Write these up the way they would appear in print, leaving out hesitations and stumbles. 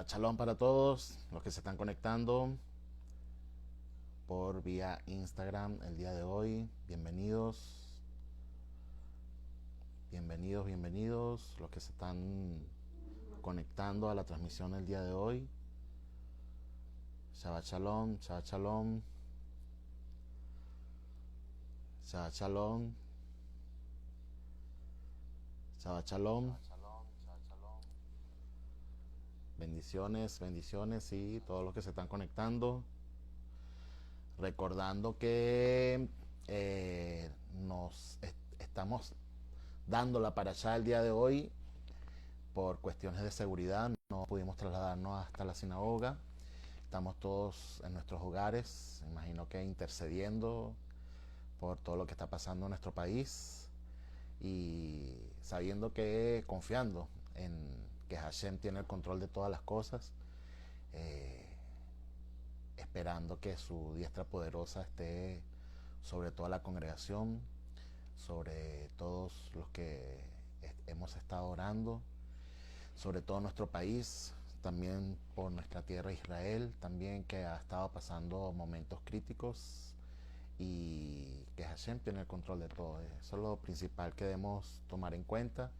Shalom para todos los que se están conectando por vía Instagram el día de hoy. Bienvenidos, bienvenidos, bienvenidos los que se están conectando a la transmisión el día de hoy. Shabbat Shalom, Shabbat Shalom, Shabbat Shalom, Shabbat Shalom. Bendiciones, bendiciones y todos los que se están conectando. Recordando que estamos dando la parashá el día de hoy por cuestiones de seguridad. No pudimos trasladarnos hasta la sinagoga. Estamos todos en nuestros hogares, imagino que intercediendo por todo lo que está pasando en nuestro país y sabiendo que, confiando en que Hashem tiene el control de todas las cosas, esperando que su diestra poderosa esté sobre toda la congregación, sobre todos los que hemos estado orando, sobre todo nuestro país, también por nuestra tierra Israel, también que ha estado pasando momentos críticos y que Hashem tiene el control de todo. Eso es lo principal que debemos tomar en cuenta.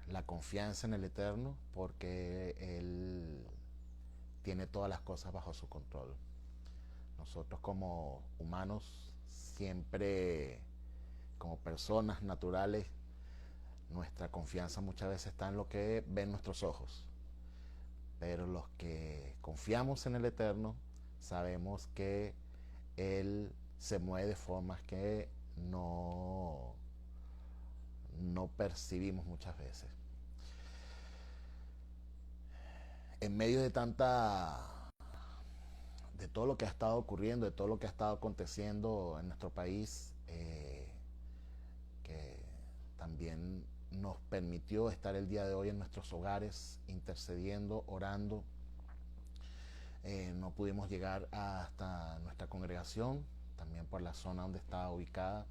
La confianza en el Eterno, porque Él tiene todas las cosas bajo su control. Nosotros como humanos, siempre como personas naturales, nuestra confianza muchas veces está en lo que ven nuestros ojos. Pero los que confiamos en el Eterno, sabemos que Él se mueve de formas que no percibimos muchas veces. En medio de todo lo que ha estado ocurriendo, de todo lo que ha estado aconteciendo en nuestro país, que también nos permitió estar el día de hoy en nuestros hogares, intercediendo, orando. No pudimos llegar hasta nuestra congregación, también por la zona donde estaba ubicada.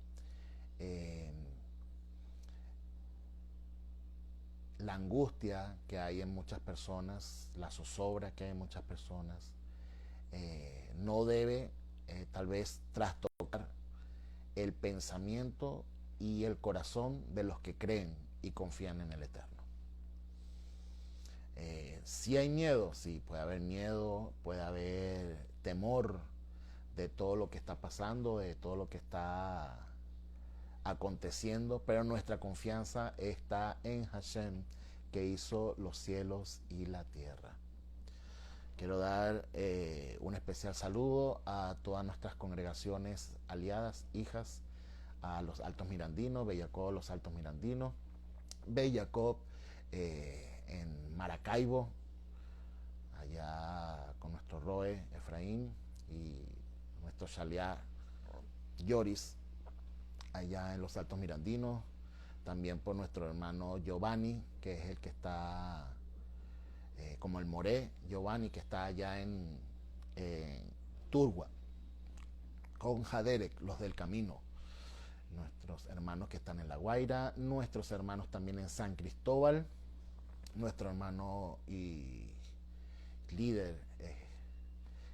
La angustia que hay en muchas personas, la zozobra que hay en muchas personas, no debe tal vez trastocar el pensamiento y el corazón de los que creen y confían en el Eterno. Si hay miedo, sí, puede haber miedo, puede haber temor de todo lo que está pasando, de todo lo que está aconteciendo, pero nuestra confianza está en Hashem, que hizo los cielos y la tierra. Quiero dar un especial saludo a todas nuestras congregaciones aliadas, hijas, a los Altos Mirandinos, Bellacob, los Altos Mirandinos, Bellacob en Maracaibo, allá con nuestro Roe Efraín y nuestro Shaliá Yoris, allá en los Altos Mirandinos, también por nuestro hermano Giovanni, que es el que está como el Moré Giovanni, que está allá en Turgua, con Jaderek, los del camino, nuestros hermanos que están en La Guaira, nuestros hermanos también en San Cristóbal, nuestro hermano y líder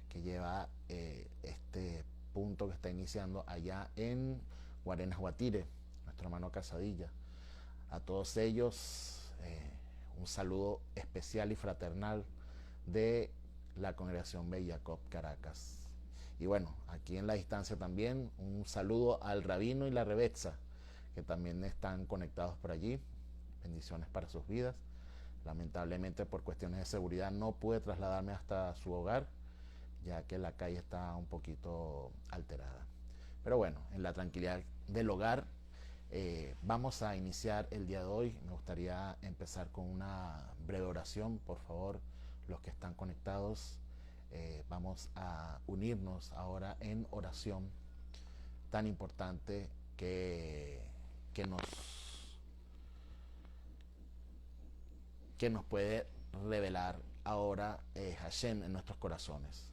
que lleva este punto que está iniciando allá en Guarenas Guatire, nuestro hermano Casadilla. A todos ellos un saludo especial y fraternal de la congregación Bellacob Caracas. Y bueno, aquí en la distancia también un saludo al Rabino y la Rebetza, que también están conectados por allí. Bendiciones para sus vidas. Lamentablemente por cuestiones de seguridad no pude trasladarme hasta su hogar, ya que la calle está un poquito alterada. Pero bueno, en la tranquilidad del hogar, vamos a iniciar el día de hoy. Me gustaría empezar con una breve oración. Por favor, los que están conectados, vamos a unirnos ahora en oración tan importante que nos puede revelar ahora Hashem en nuestros corazones.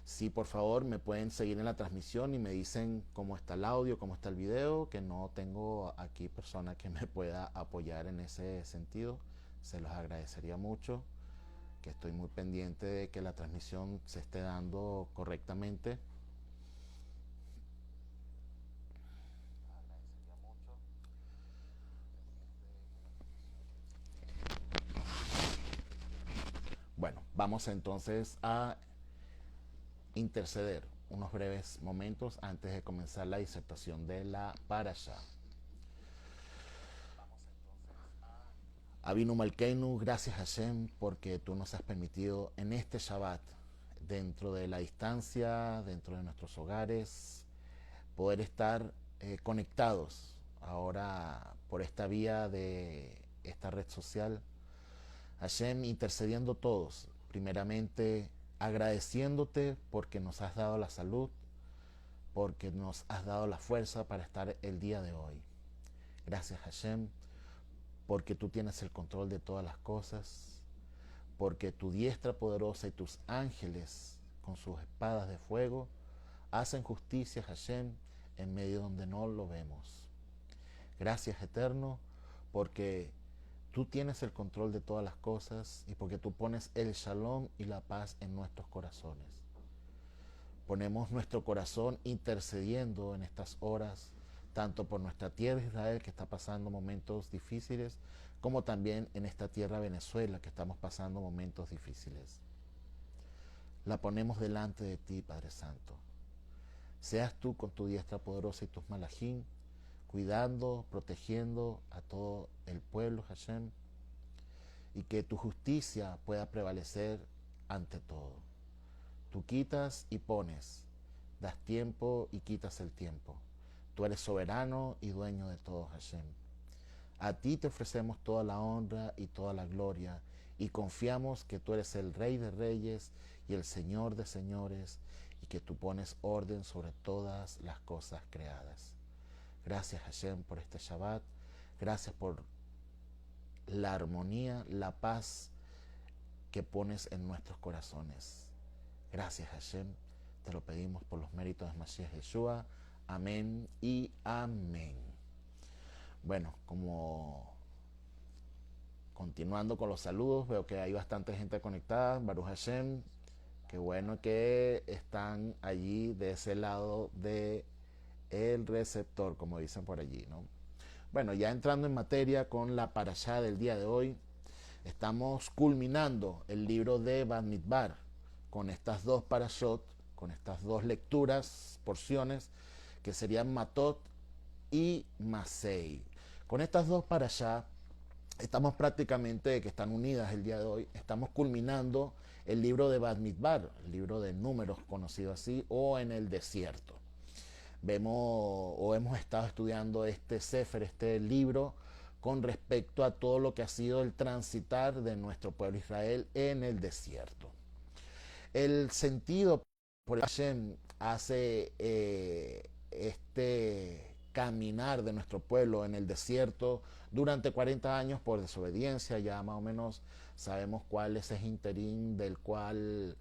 Si por favor me pueden seguir en la transmisión y me dicen cómo está el audio, cómo está el video, que no tengo aquí persona que me pueda apoyar en ese sentido, se los agradecería mucho, que estoy muy pendiente de que la transmisión se esté dando correctamente. Bueno, vamos entonces a interceder unos breves momentos antes de comenzar la disertación de la Parashá. Avinu Malkeinu, gracias Hashem porque tú nos has permitido en este Shabbat, dentro de la distancia, dentro de nuestros hogares, poder estar conectados ahora por esta vía de esta red social. Hashem, intercediendo todos, primeramente agradeciéndote porque nos has dado la salud, porque nos has dado la fuerza para estar el día de hoy. Gracias Hashem, porque tú tienes el control de todas las cosas, porque tu diestra poderosa y tus ángeles con sus espadas de fuego hacen justicia, Hashem, en medio donde no lo vemos. Gracias eterno, porque tú tienes el control de todas las cosas y porque tú pones el shalom y la paz en nuestros corazones. Ponemos nuestro corazón intercediendo en estas horas, tanto por nuestra tierra Israel, que está pasando momentos difíciles, como también en esta tierra Venezuela, que estamos pasando momentos difíciles. La ponemos delante de ti, Padre Santo. Seas tú con tu diestra poderosa y tus malajín, cuidando, protegiendo a todo el pueblo, Hashem, y que tu justicia pueda prevalecer ante todo. Tú quitas y pones, das tiempo y quitas el tiempo. Tú eres soberano y dueño de todo, Hashem. A ti te ofrecemos toda la honra y toda la gloria y confiamos que tú eres el Rey de Reyes y el Señor de Señores y que tú pones orden sobre todas las cosas creadas. Gracias Hashem por este Shabbat, gracias por la armonía, la paz que pones en nuestros corazones. Gracias Hashem, te lo pedimos por los méritos de Mashiach Yeshua. Amén y amén. Bueno, como continuando con los saludos, veo que hay bastante gente conectada. Baruch Hashem, qué bueno que están allí de ese lado de el receptor, como dicen por allí, ¿no? Bueno, ya entrando en materia con la parashá del día de hoy, estamos culminando el libro de Bamidbar con estas dos parashot, con estas dos lecturas, porciones, que serían Matot y Masei. Con estas dos parashá estamos prácticamente, que están unidas el día de hoy, estamos culminando el libro de Bamidbar, el libro de números conocido así, o en el desierto. Vemos o hemos estado estudiando este Sefer, este libro, con respecto a todo lo que ha sido el transitar de nuestro pueblo Israel en el desierto. El sentido por el que Hashem hace este caminar de nuestro pueblo en el desierto durante 40 años por desobediencia, ya más o menos sabemos cuál es ese interín del cual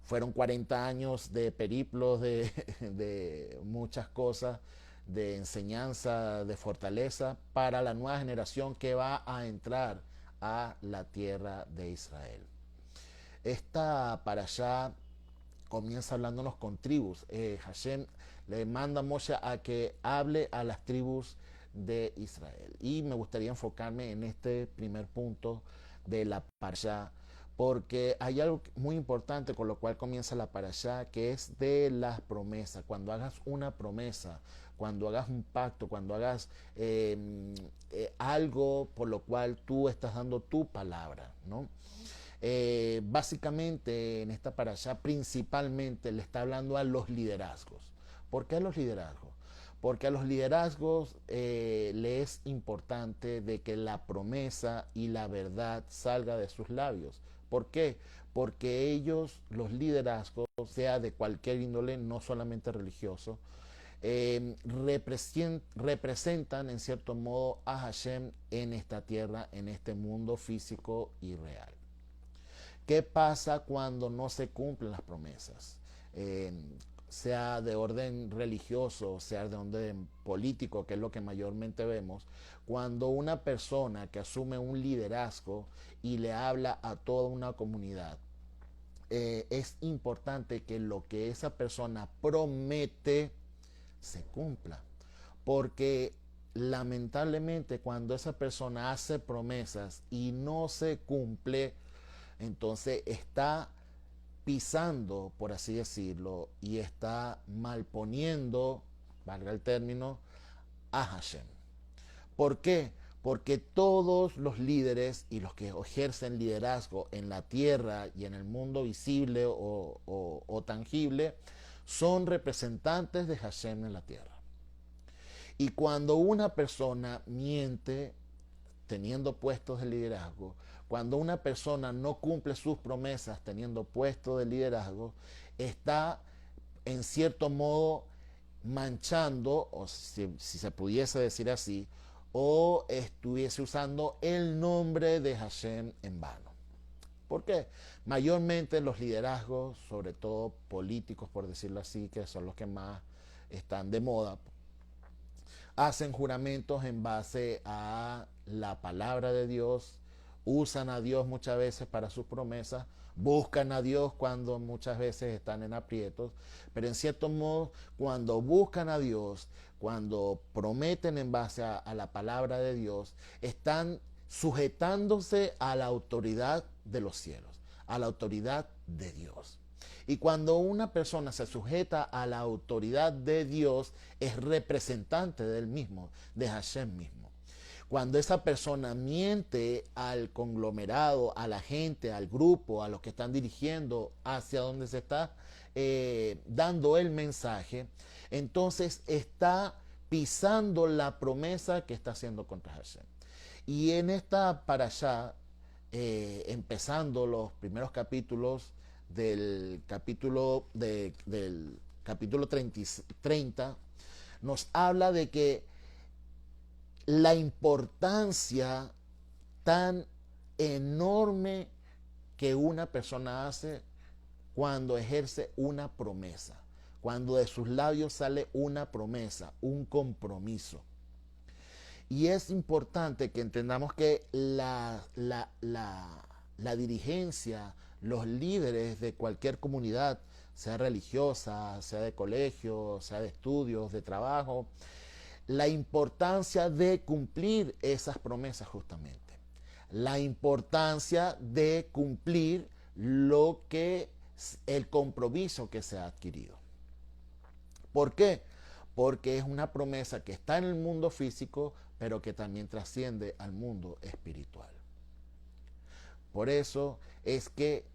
fueron 40 años de periplos, de muchas cosas, de enseñanza, de fortaleza para la nueva generación que va a entrar a la tierra de Israel. Esta parashá comienza hablándonos con tribus. Hashem le manda a Moshe a que hable a las tribus de Israel. Y me gustaría enfocarme en este primer punto de la parashá, porque hay algo muy importante con lo cual comienza la parashá, que es de las promesas. Cuando hagas una promesa, cuando hagas un pacto, cuando hagas algo por lo cual tú estás dando tu palabra, ¿no? Básicamente en esta parashá principalmente le está hablando a los liderazgos. ¿Por qué a los liderazgos? Porque a los liderazgos le es importante de que la promesa y la verdad salga de sus labios. ¿Por qué? Porque ellos, los liderazgos, sea de cualquier índole, no solamente religioso, representan en cierto modo a Hashem en esta tierra, en este mundo físico y real. ¿Qué pasa cuando no se cumplen las promesas? eh, sea de orden religioso, sea de orden político, que es lo que mayormente vemos, cuando una persona que asume un liderazgo y le habla a toda una comunidad, es importante que lo que esa persona promete se cumpla. Porque lamentablemente cuando esa persona hace promesas y no se cumple, entonces está pisando, por así decirlo, y está malponiendo, valga el término, a Hashem. ¿Por qué? Porque todos los líderes y los que ejercen liderazgo en la tierra y en el mundo visible o tangible son representantes de Hashem en la tierra. Y cuando una persona miente teniendo puestos de liderazgo, cuando una persona no cumple sus promesas teniendo puestos de liderazgo, está en cierto modo manchando, o si se pudiese decir así, o estuviese usando el nombre de Hashem en vano. ¿Por qué? Mayormente los liderazgos, sobre todo políticos, por decirlo así, que son los que más están de moda, hacen juramentos en base a la palabra de Dios, usan a Dios muchas veces para sus promesas, buscan a Dios cuando muchas veces están en aprietos, pero en cierto modo cuando buscan a Dios, cuando prometen en base a la palabra de Dios, están sujetándose a la autoridad de los cielos, a la autoridad de Dios. Y cuando una persona se sujeta a la autoridad de Dios, es representante del mismo, de Hashem mismo. Cuando esa persona miente al conglomerado, a la gente, al grupo, a los que están dirigiendo hacia donde se está dando el mensaje, entonces está pisando la promesa que está haciendo contra Hashem. Y en esta parashá, empezando los primeros capítulos del capítulo 30, nos habla de que la importancia tan enorme que una persona hace cuando ejerce una promesa, cuando de sus labios sale una promesa, un compromiso. Y es importante que entendamos que la dirigencia, los líderes de cualquier comunidad, sea religiosa, sea de colegio, sea de estudios, de trabajo, la importancia de cumplir esas promesas justamente. La importancia de cumplir el compromiso que se ha adquirido. ¿Por qué? Porque es una promesa que está en el mundo físico, pero que también trasciende al mundo espiritual. Por eso es que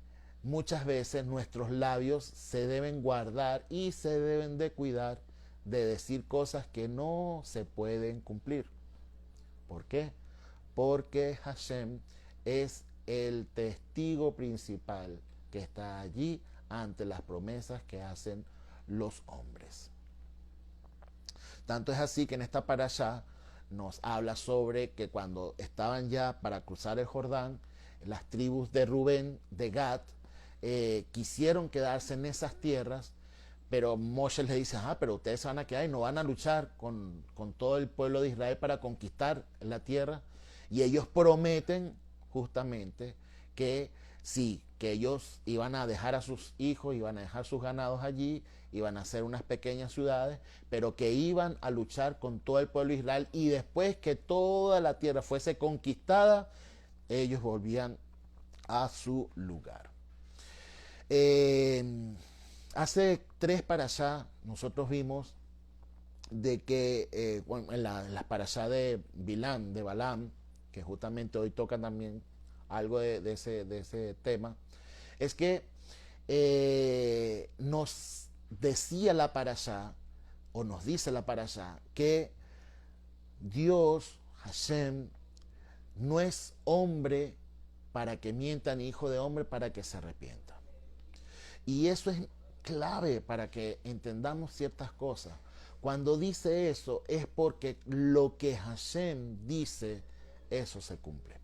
muchas veces nuestros labios se deben guardar y se deben de cuidar de decir cosas que no se pueden cumplir. ¿Por qué? Porque Hashem es el testigo principal que está allí ante las promesas que hacen los hombres. Tanto es así que en esta parashá nos habla sobre que cuando estaban ya para cruzar el Jordán, las tribus de Rubén, de Gad, quisieron quedarse en esas tierras, pero Moshe les dice, pero ustedes se van a quedar y no van a luchar con todo el pueblo de Israel para conquistar la tierra. Y ellos prometen justamente que sí, que ellos iban a dejar a sus hijos, iban a dejar sus ganados allí, iban a hacer unas pequeñas ciudades, pero que iban a luchar con todo el pueblo de Israel, y después que toda la tierra fuese conquistada, ellos volvían a su lugar. Hace 3 parashá nosotros vimos de que en las parashá de Bilam, de Balaam, que justamente hoy toca también algo de ese tema, es que nos decía la parashá, o nos dice la parashá, que Dios, Hashem, no es hombre para que mienta, ni hijo de hombre para que se arrepienta. Y eso es clave para que entendamos ciertas cosas. Cuando dice eso es porque lo que Hashem dice, eso se cumple.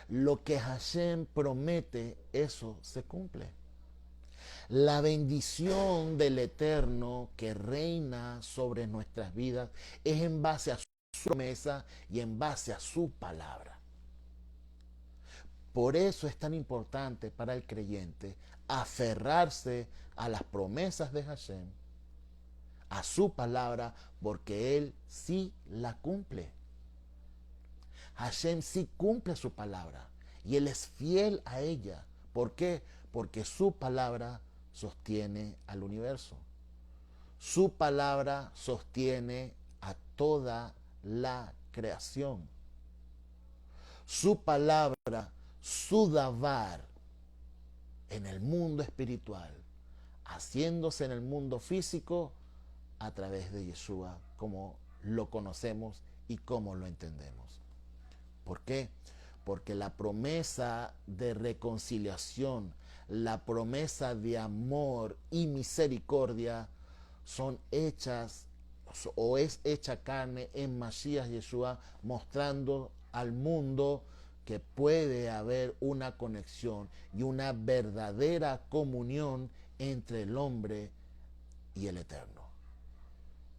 Lo que Hashem promete, eso se cumple. La bendición del Eterno que reina sobre nuestras vidas es en base a su promesa y en base a su palabra. Por eso es tan importante para el creyente aferrarse a las promesas de Hashem, a su palabra, porque Él sí la cumple. Hashem sí cumple su palabra y Él es fiel a ella. ¿Por qué? Porque su palabra sostiene al universo. Su palabra sostiene a toda la creación. Su palabra, su davar en el mundo espiritual, haciéndose en el mundo físico a través de Yeshua, como lo conocemos y como lo entendemos. ¿Por qué? Porque la promesa de reconciliación, la promesa de amor y misericordia son hechas o es hecha carne en Mashiach Yeshua, mostrando al mundo que puede haber una conexión y una verdadera comunión entre el hombre y el Eterno.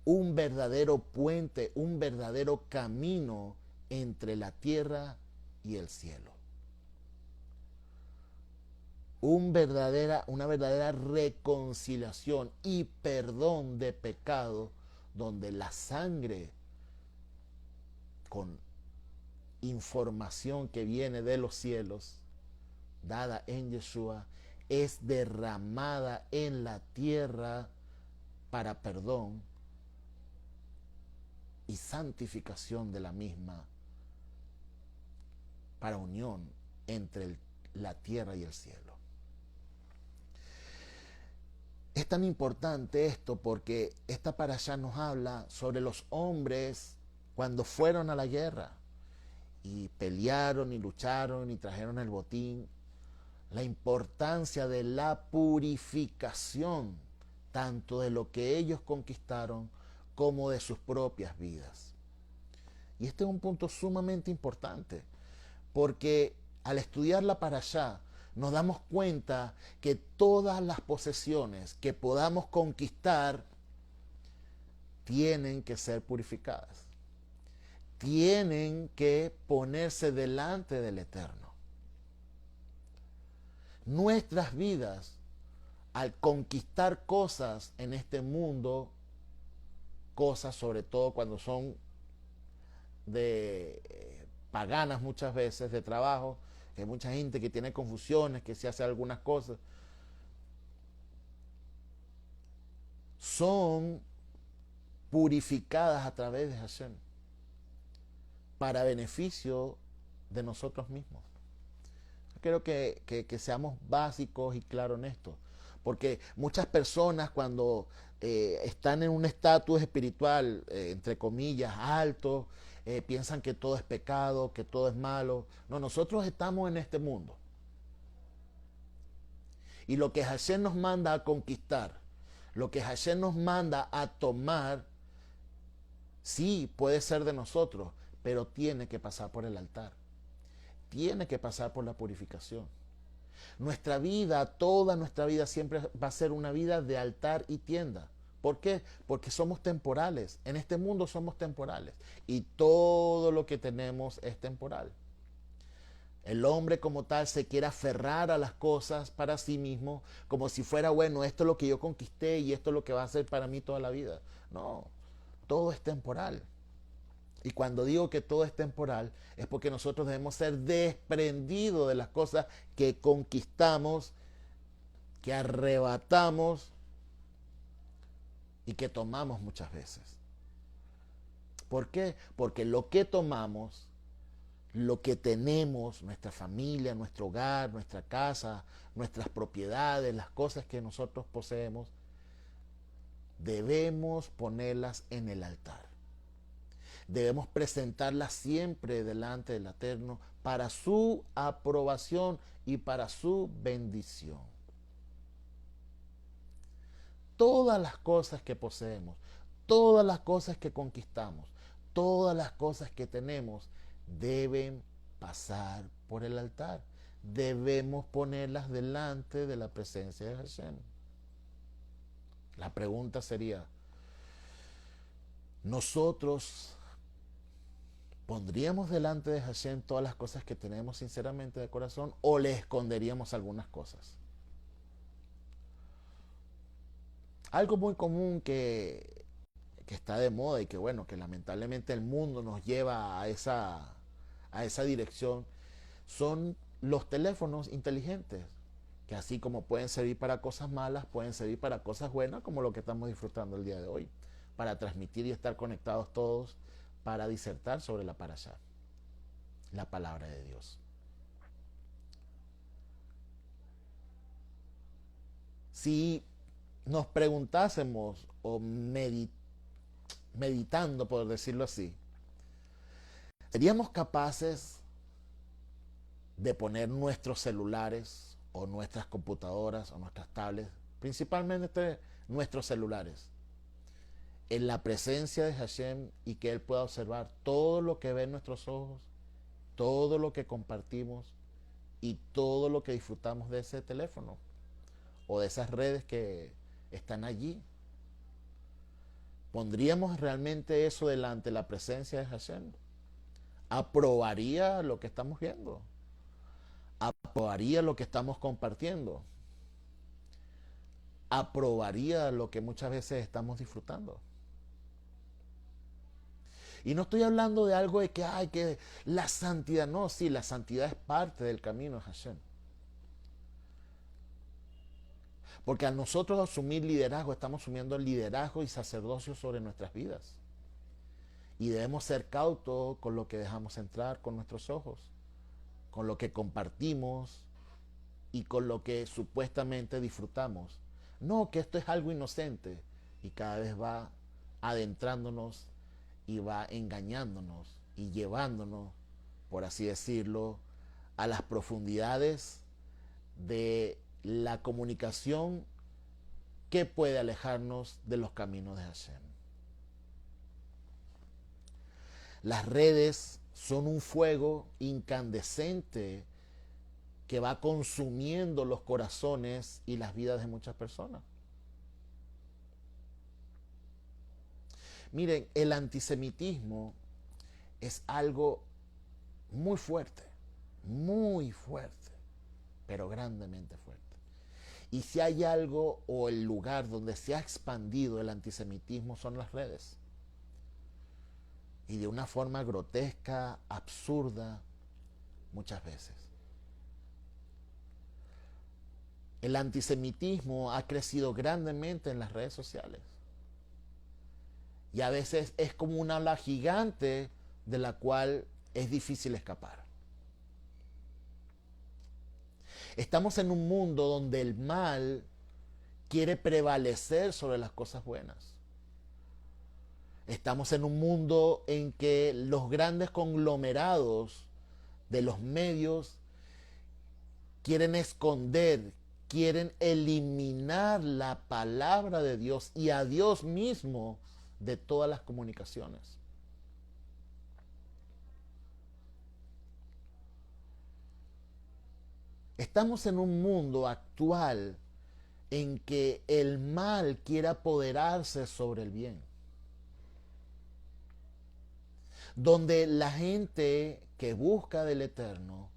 Un verdadero puente, un verdadero camino entre la tierra y el cielo. Una verdadera reconciliación y perdón de pecado, donde la sangre, con información que viene de los cielos, dada en Yeshua, es derramada en la tierra para perdón y santificación de la misma, para unión entre la tierra y el cielo. Es tan importante esto porque esta parashá nos habla sobre los hombres cuando fueron a la guerra y pelearon y lucharon y trajeron el botín. La importancia de la purificación, tanto de lo que ellos conquistaron como de sus propias vidas. Y este es un punto sumamente importante, porque al estudiar la parashá nos damos cuenta que todas las posesiones que podamos conquistar tienen que ser purificadas, tienen que ponerse delante del Eterno. Nuestras vidas, al conquistar cosas en este mundo, cosas sobre todo cuando son de paganas muchas veces, de trabajo, que hay mucha gente que tiene confusiones, que se hace algunas cosas, son purificadas a través de Hashem para beneficio de nosotros mismos. Quiero que seamos básicos y claros en esto, porque muchas personas cuando están en un estatus espiritual, entre comillas, alto, piensan que todo es pecado, que todo es malo. No, nosotros estamos en este mundo. Y lo que Hashem nos manda a conquistar, lo que Hashem nos manda a tomar, sí puede ser de nosotros, pero tiene que pasar por el altar. Tiene que pasar por la purificación. Nuestra vida, toda nuestra vida siempre va a ser una vida de altar y tienda. ¿Por qué? Porque somos temporales. En este mundo somos temporales. Y todo lo que tenemos es temporal. El hombre como tal se quiere aferrar a las cosas para sí mismo, como si fuera, bueno, esto es lo que yo conquisté y esto es lo que va a ser para mí toda la vida. No, todo es temporal. Y cuando digo que todo es temporal, es porque nosotros debemos ser desprendidos de las cosas que conquistamos, que arrebatamos y que tomamos muchas veces. ¿Por qué? Porque lo que tomamos, lo que tenemos, nuestra familia, nuestro hogar, nuestra casa, nuestras propiedades, las cosas que nosotros poseemos, debemos ponerlas en el altar. Debemos presentarlas siempre delante del Eterno para su aprobación y para su bendición. Todas las cosas que poseemos, todas las cosas que conquistamos, todas las cosas que tenemos deben pasar por el altar, debemos ponerlas delante de la presencia de Hashem. La pregunta sería, ¿nosotros pondríamos delante de Hashem todas las cosas que tenemos sinceramente de corazón o le esconderíamos algunas cosas? Algo muy común que está de moda y que bueno, que lamentablemente el mundo nos lleva a esa dirección, son los teléfonos inteligentes, que así como pueden servir para cosas malas, pueden servir para cosas buenas, como lo que estamos disfrutando el día de hoy, para transmitir y estar conectados todos, para disertar sobre la parashá, la palabra de Dios. Si nos preguntásemos o meditando, por decirlo así, ¿seríamos capaces de poner nuestros celulares o nuestras computadoras o nuestras tablets, principalmente nuestros celulares, en la presencia de Hashem y que Él pueda observar todo lo que ven nuestros ojos, todo lo que compartimos y todo lo que disfrutamos de ese teléfono o de esas redes que están allí? ¿Pondríamos realmente eso delante de la presencia de Hashem? ¿Aprobaría lo que estamos viendo? ¿Aprobaría lo que estamos compartiendo? ¿Aprobaría lo que muchas veces estamos disfrutando? Y no estoy hablando de algo de que, ay, que la santidad, no, sí, la santidad es parte del camino de Hashem. Porque al nosotros asumir liderazgo, estamos asumiendo el liderazgo y sacerdocio sobre nuestras vidas. Y debemos ser cautos con lo que dejamos entrar con nuestros ojos, con lo que compartimos y con lo que supuestamente disfrutamos. No, que esto es algo inocente y cada vez va adentrándonos y va engañándonos y llevándonos, por así decirlo, a las profundidades de la comunicación que puede alejarnos de los caminos de Hashem. Las redes son un fuego incandescente que va consumiendo los corazones y las vidas de muchas personas. Miren, el antisemitismo es algo muy fuerte, pero grandemente fuerte. Y si hay algo o el lugar donde se ha expandido el antisemitismo son las redes. Y de una forma grotesca, absurda, muchas veces. El antisemitismo ha crecido grandemente en las redes sociales. Y a veces es como una ola gigante de la cual es difícil escapar. Estamos en un mundo donde el mal quiere prevalecer sobre las cosas buenas. Estamos en un mundo en que los grandes conglomerados de los medios quieren esconder, quieren eliminar la palabra de Dios y a Dios mismo de todas las comunicaciones. Estamos en un mundo actual en que el mal quiere apoderarse sobre el bien. Donde la gente que busca del Eterno,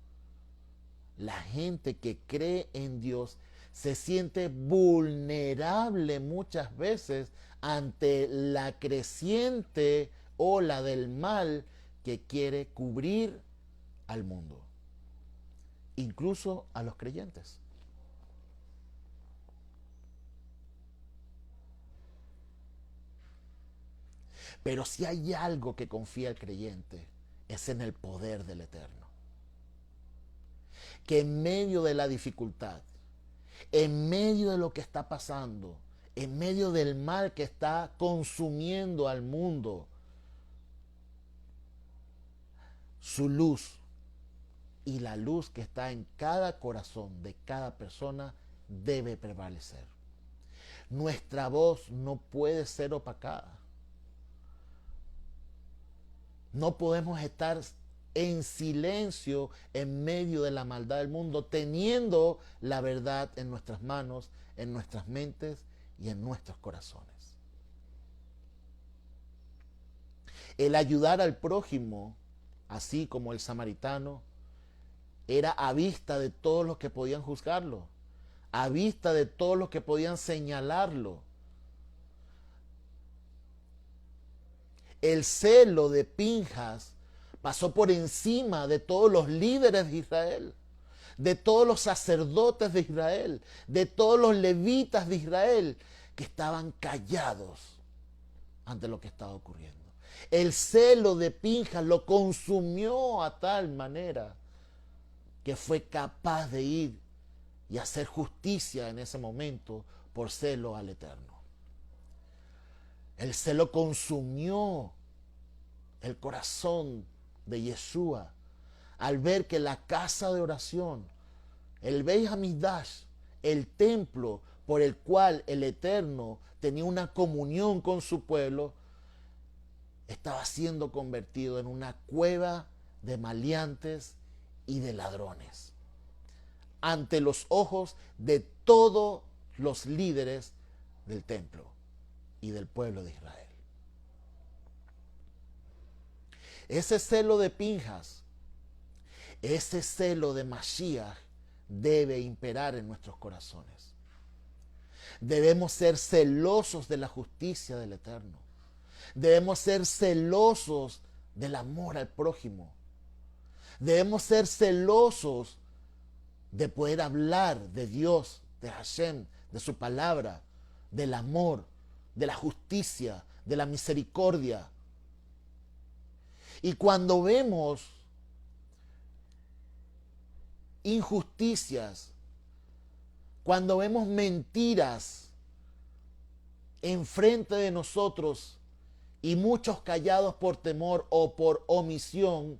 la gente que cree en Dios, se siente vulnerable muchas veces ante la creciente ola del mal que quiere cubrir al mundo, incluso a los creyentes. Pero si hay algo que confía el creyente, es en el poder del Eterno. Que en medio de la dificultad, en medio de lo que está pasando, en medio del mal que está consumiendo al mundo, su luz y la luz que está en cada corazón de cada persona debe prevalecer. Nuestra voz no puede ser opacada. No podemos estar en silencio en medio de la maldad del mundo, teniendo la verdad en nuestras manos, en nuestras mentes y en nuestros corazones. El ayudar al prójimo, así como el samaritano, era a vista de todos los que podían juzgarlo, a vista de todos los que podían señalarlo. El celo de Pinjas pasó por encima de todos los líderes de Israel, de todos los sacerdotes de Israel, de todos los levitas de Israel, que estaban callados ante lo que estaba ocurriendo. El celo de Pinjas lo consumió a tal manera que fue capaz de ir y hacer justicia en ese momento por celo al Eterno. El celo consumió el corazón de Yeshua al ver que la casa de oración, el Beit Hamikdash, el templo por el cual el Eterno tenía una comunión con su pueblo, estaba siendo convertido en una cueva de maleantes y de ladrones, ante los ojos de todos los líderes del templo y del pueblo de Israel. Ese celo de Pinjas, ese celo de Mashiach debe imperar en nuestros corazones. Debemos ser celosos de la justicia del Eterno. Debemos ser celosos del amor al prójimo. Debemos ser celosos de poder hablar de Dios, de Hashem, de su palabra, del amor, de la justicia, de la misericordia. Y cuando vemos injusticias, cuando vemos mentiras enfrente de nosotros y muchos callados por temor o por omisión,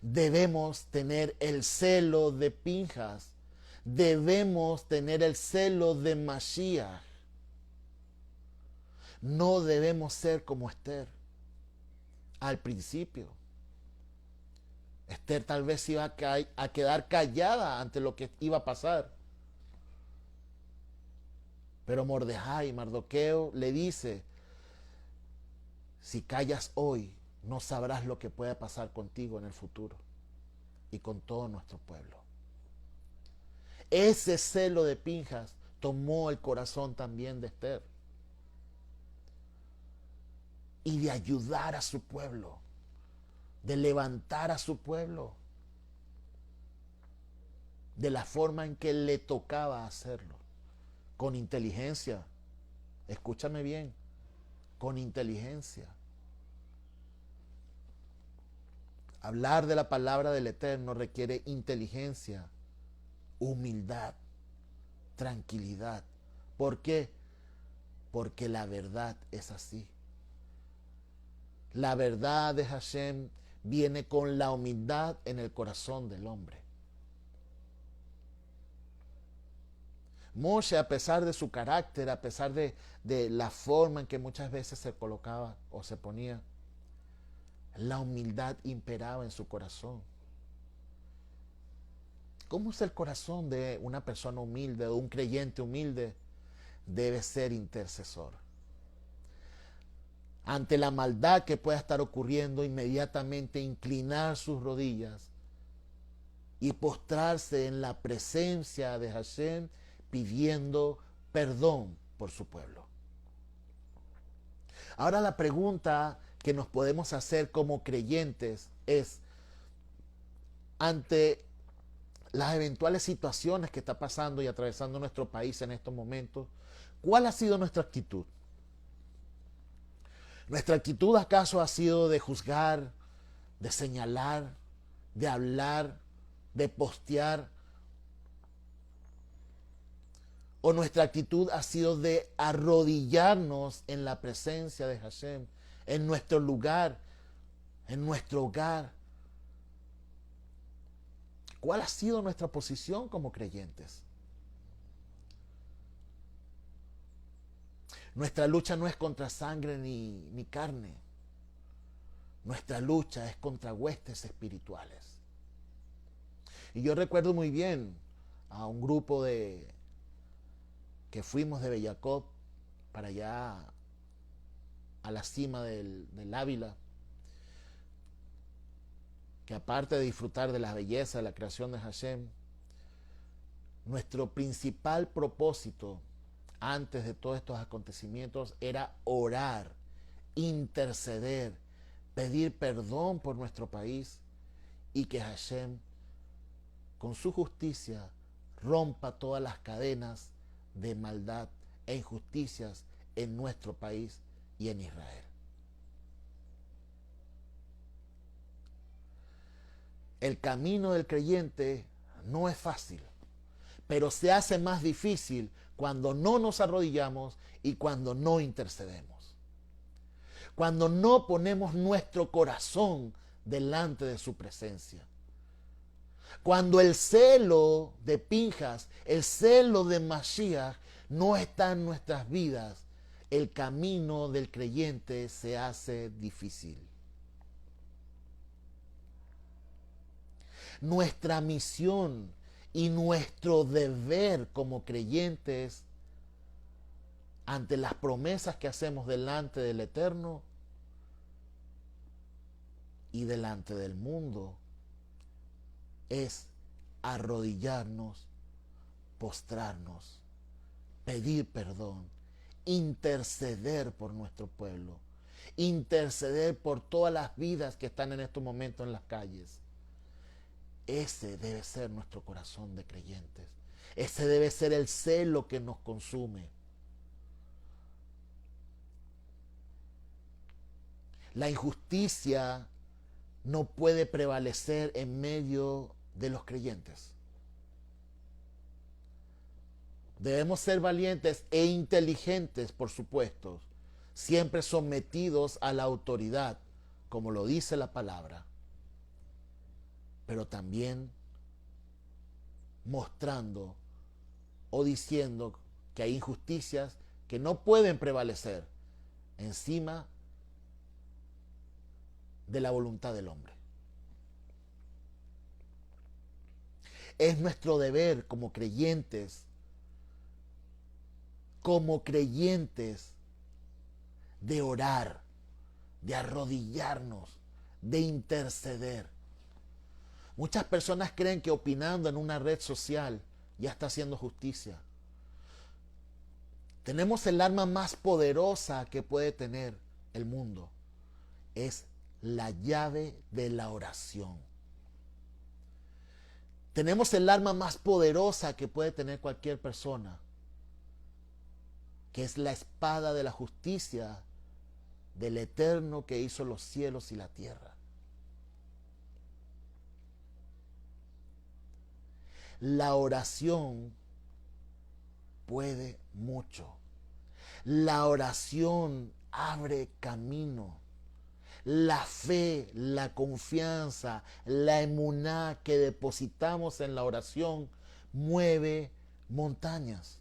debemos tener el celo de Pinjas, debemos tener el celo de Mashiach. No debemos ser como Esther al principio. Esther tal vez iba a quedar callada ante lo que iba a pasar. Pero Mordejai, Mardoqueo, le dice, si callas hoy, no sabrás lo que puede pasar contigo en el futuro y con todo nuestro pueblo. Ese celo de Pinjas tomó el corazón también de Esther y de ayudar a su pueblo, de levantar a su pueblo de la forma en que le tocaba hacerlo, con inteligencia. Escúchame bien, con inteligencia. Hablar de la palabra del Eterno requiere inteligencia, humildad, tranquilidad. ¿Por qué? Porque la verdad es así. La verdad de Hashem viene con la humildad en el corazón del hombre. Moshe, a pesar de su carácter, a pesar de la forma en que muchas veces se colocaba o se ponía, la humildad imperaba en su corazón. ¿Cómo es el corazón de una persona humilde, de un creyente humilde? Debe ser intercesor. Ante la maldad que pueda estar ocurriendo, inmediatamente inclinar sus rodillas y postrarse en la presencia de Hashem, pidiendo perdón por su pueblo. Ahora la pregunta que nos podemos hacer como creyentes es, ante las eventuales situaciones que está pasando y atravesando nuestro país en estos momentos, ¿cuál ha sido nuestra actitud? ¿Nuestra actitud acaso ha sido de juzgar, de señalar, de hablar, de postear? ¿O nuestra actitud ha sido de arrodillarnos en la presencia de Hashem, en nuestro lugar, en nuestro hogar? ¿Cuál ha sido nuestra posición como creyentes? Nuestra lucha no es contra sangre ni carne. Nuestra lucha es contra huestes espirituales. Y yo recuerdo muy bien a un grupo que fuimos de Bellacob para allá a la cima del Ávila, que aparte de disfrutar de la belleza de la creación de Hashem, nuestro principal propósito antes de todos estos acontecimientos era orar, interceder, pedir perdón por nuestro país y que Hashem, con su justicia, rompa todas las cadenas de maldad e injusticias en nuestro país y en Israel. El camino del creyente no es fácil, pero se hace más difícil cuando no nos arrodillamos y cuando no intercedemos. Cuando no ponemos nuestro corazón delante de su presencia. Cuando el celo de Pinjas, el celo de Mashiach no está en nuestras vidas, el camino del creyente se hace difícil. Nuestra misión y nuestro deber como creyentes ante las promesas que hacemos delante del Eterno y delante del mundo es arrodillarnos, postrarnos, pedir perdón, interceder por nuestro pueblo, interceder por todas las vidas que están en estos momentos en las calles. Ese debe ser nuestro corazón de creyentes. Ese debe ser el celo que nos consume. La injusticia no puede prevalecer en medio de los creyentes. Debemos ser valientes e inteligentes, por supuesto, siempre sometidos a la autoridad, como lo dice la palabra, pero también mostrando o diciendo que hay injusticias que no pueden prevalecer encima de la voluntad del hombre. Es nuestro deber como creyentes, de orar, de arrodillarnos, de interceder. Muchas personas creen que opinando en una red social ya está haciendo justicia. Tenemos el arma más poderosa que puede tener el mundo. Es la llave de la oración. Tenemos el arma más poderosa que puede tener cualquier persona, que es la espada de la justicia del Eterno que hizo los cielos y la tierra. La oración puede mucho. La oración abre camino. La fe, la confianza, la emuná que depositamos en la oración mueve montañas.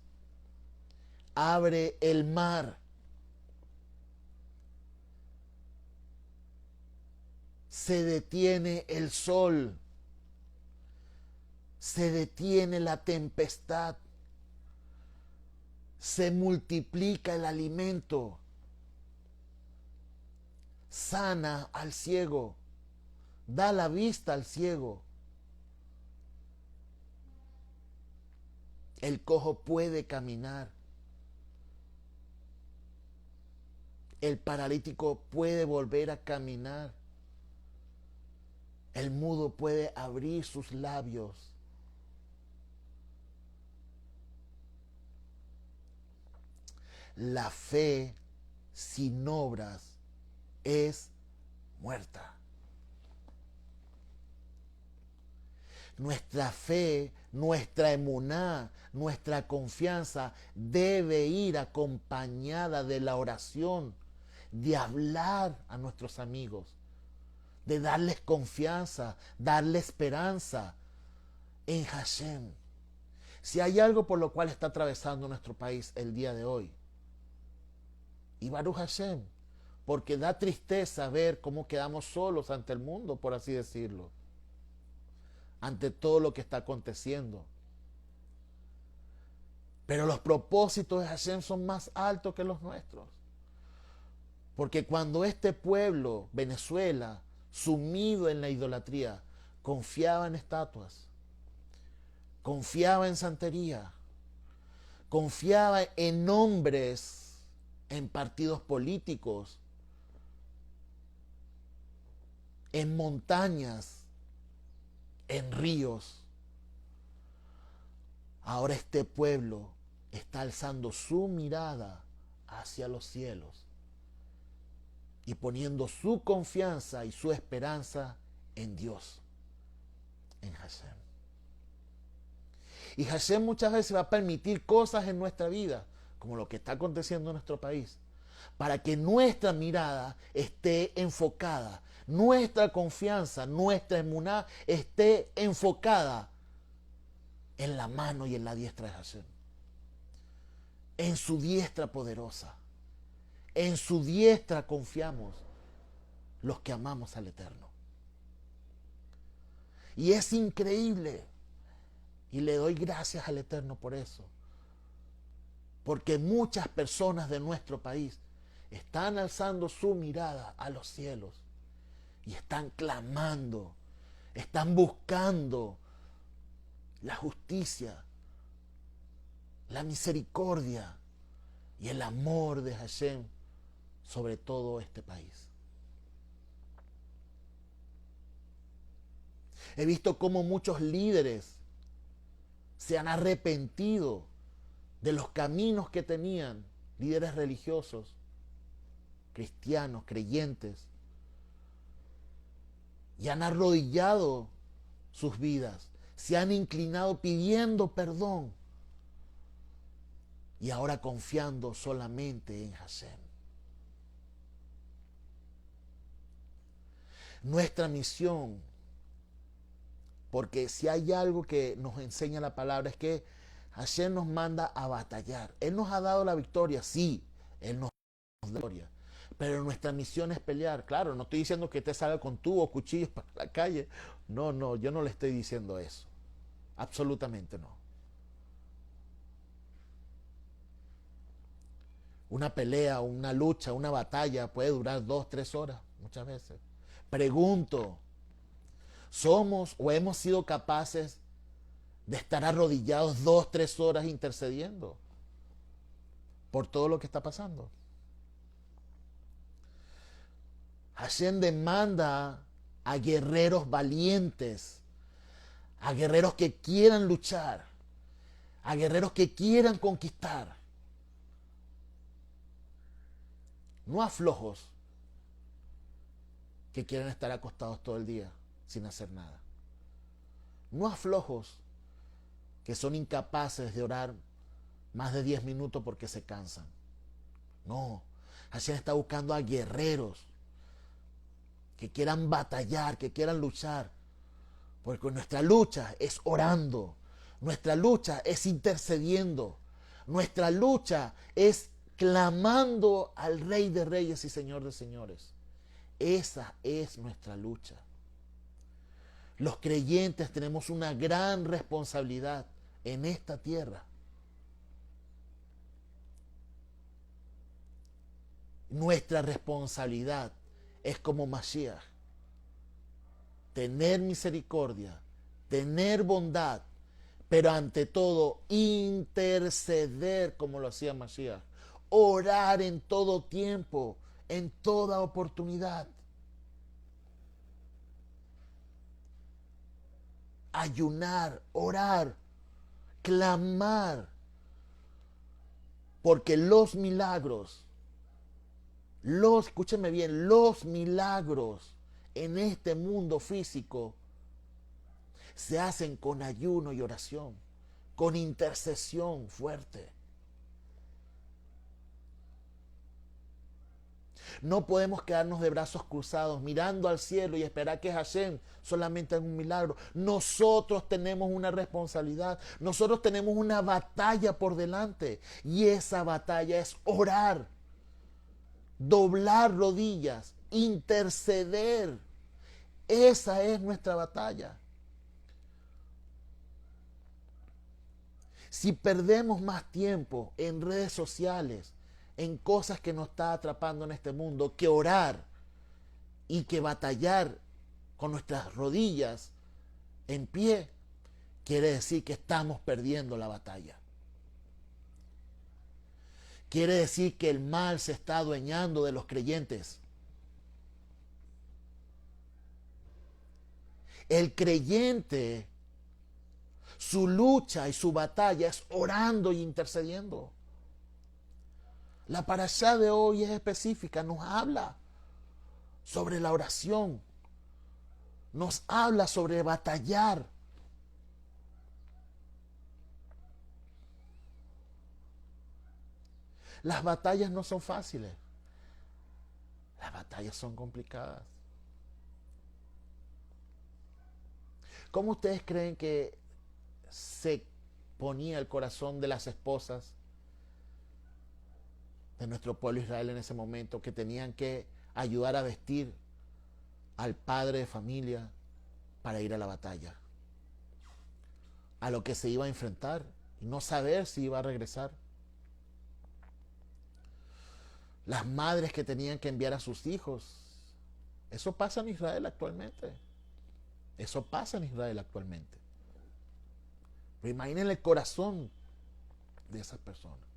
Abre el mar. Se detiene el sol. Se detiene la tempestad. Se multiplica el alimento. Sana al ciego. Da la vista al ciego. El cojo puede caminar. El paralítico puede volver a caminar. El mudo puede abrir sus labios. La fe sin obras es muerta. Nuestra fe, nuestra emuná, nuestra confianza debe ir acompañada de la oración, de hablar a nuestros amigos, de darles confianza, darles esperanza en Hashem. Si hay algo por lo cual está atravesando nuestro país el día de hoy, y Baruch Hashem, porque da tristeza ver cómo quedamos solos ante el mundo, por así decirlo, ante todo lo que está aconteciendo. Pero los propósitos de Hashem son más altos que los nuestros. Porque cuando este pueblo, Venezuela, sumido en la idolatría, confiaba en estatuas, confiaba en santería, confiaba en hombres, en partidos políticos, en montañas, en ríos. Ahora este pueblo está alzando su mirada hacia los cielos y poniendo su confianza y su esperanza en Dios, en Hashem. Y Hashem muchas veces va a permitir cosas en nuestra vida, como lo que está aconteciendo en nuestro país, para que nuestra mirada esté enfocada, nuestra confianza, nuestra emuná esté enfocada en la mano y en la diestra de Hashem, en su diestra poderosa. En su diestra confiamos los que amamos al Eterno. Y es increíble. Y le doy gracias al Eterno por eso. Porque muchas personas de nuestro país están alzando su mirada a los cielos. Y están clamando. Están buscando la justicia, la misericordia y el amor de Hashem sobre todo este país. He visto cómo muchos líderes se han arrepentido de los caminos que tenían, líderes religiosos, cristianos, creyentes, y han arrodillado sus vidas, se han inclinado pidiendo perdón y ahora confiando solamente en Hashem. Nuestra misión, porque si hay algo que nos enseña la palabra, es que Hashem nos manda a batallar. Él nos ha dado la victoria, sí, Él nos da la victoria, pero nuestra misión es pelear. Claro, no estoy diciendo que te salga con tubo o cuchillos para la calle. No, yo no le estoy diciendo eso. Absolutamente no. Una pelea, una lucha, una batalla puede durar 2, 3 horas, muchas veces. Pregunto, ¿somos o hemos sido capaces de estar arrodillados 2, 3 horas intercediendo por todo lo que está pasando? Hashem demanda a guerreros valientes, a guerreros que quieran luchar, a guerreros que quieran conquistar, no a flojos que quieren estar acostados todo el día sin hacer nada. No a flojos que son incapaces de orar más de 10 minutos porque se cansan. No, Hashem está buscando a guerreros que quieran batallar, que quieran luchar. Porque nuestra lucha es orando, nuestra lucha es intercediendo, nuestra lucha es clamando al Rey de Reyes y Señor de Señores. Esa es nuestra lucha. Los creyentes tenemos una gran responsabilidad en esta tierra. Nuestra responsabilidad es como Mashiach. Tener misericordia, tener bondad, pero ante todo interceder como lo hacía Mashiach. Orar en todo tiempo, en toda oportunidad. Ayunar, orar, clamar. Porque los milagros, escúcheme bien, los milagros en este mundo físico se hacen con ayuno y oración, con intercesión fuerte. No podemos quedarnos de brazos cruzados mirando al cielo y esperar que Hashem solamente haga un milagro. Nosotros tenemos una responsabilidad, nosotros tenemos una batalla por delante y esa batalla es orar. doblar rodillas, interceder. Esa es nuestra batalla. Si perdemos más tiempo en redes sociales, en cosas que nos está atrapando en este mundo, que orar y que batallar con nuestras rodillas en pie, quiere decir que estamos perdiendo la batalla. Quiere decir que el mal se está adueñando de los creyentes. El creyente, su lucha y su batalla es orando y intercediendo. La parashá de hoy es específica, nos habla sobre la oración, nos habla sobre batallar. Las batallas no son fáciles, las batallas son complicadas. ¿Cómo ustedes creen que se ponía el corazón de las esposas de nuestro pueblo Israel en ese momento, que tenían que ayudar a vestir al padre de familia para ir a la batalla, a lo que se iba a enfrentar y no saber si iba a regresar? Las madres que tenían que enviar a sus hijos. Eso pasa en Israel actualmente. Eso pasa en Israel actualmente. Pero imaginen el corazón de esas personas.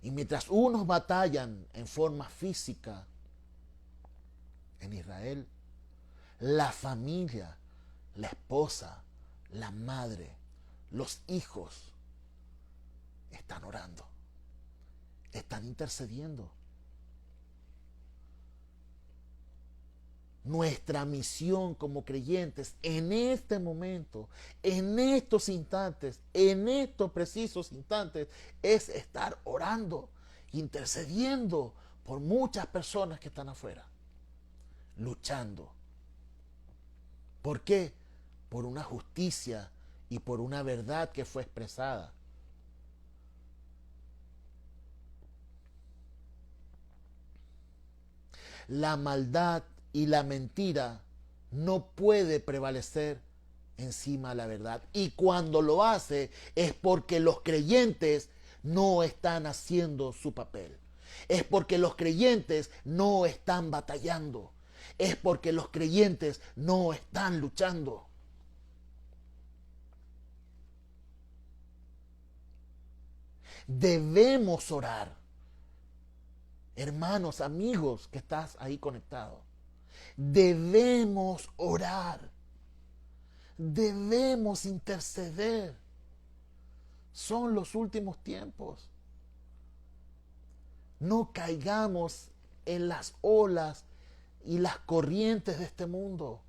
Y mientras unos batallan en forma física en Israel, la familia, la esposa, la madre, los hijos están orando, están intercediendo. Nuestra misión como creyentes en este momento, en estos instantes, en estos precisos instantes, es estar orando, intercediendo por muchas personas que están afuera, luchando. ¿Por qué? Por una justicia y por una verdad que fue expresada. La maldad y la mentira no puede prevalecer encima de la verdad. Y cuando lo hace es porque los creyentes no están haciendo su papel. Es porque los creyentes no están batallando. Es porque los creyentes no están luchando. Debemos orar. Hermanos, amigos que estás ahí conectados. Debemos orar, debemos interceder. Son los últimos tiempos. No caigamos en las olas y las corrientes de este mundo.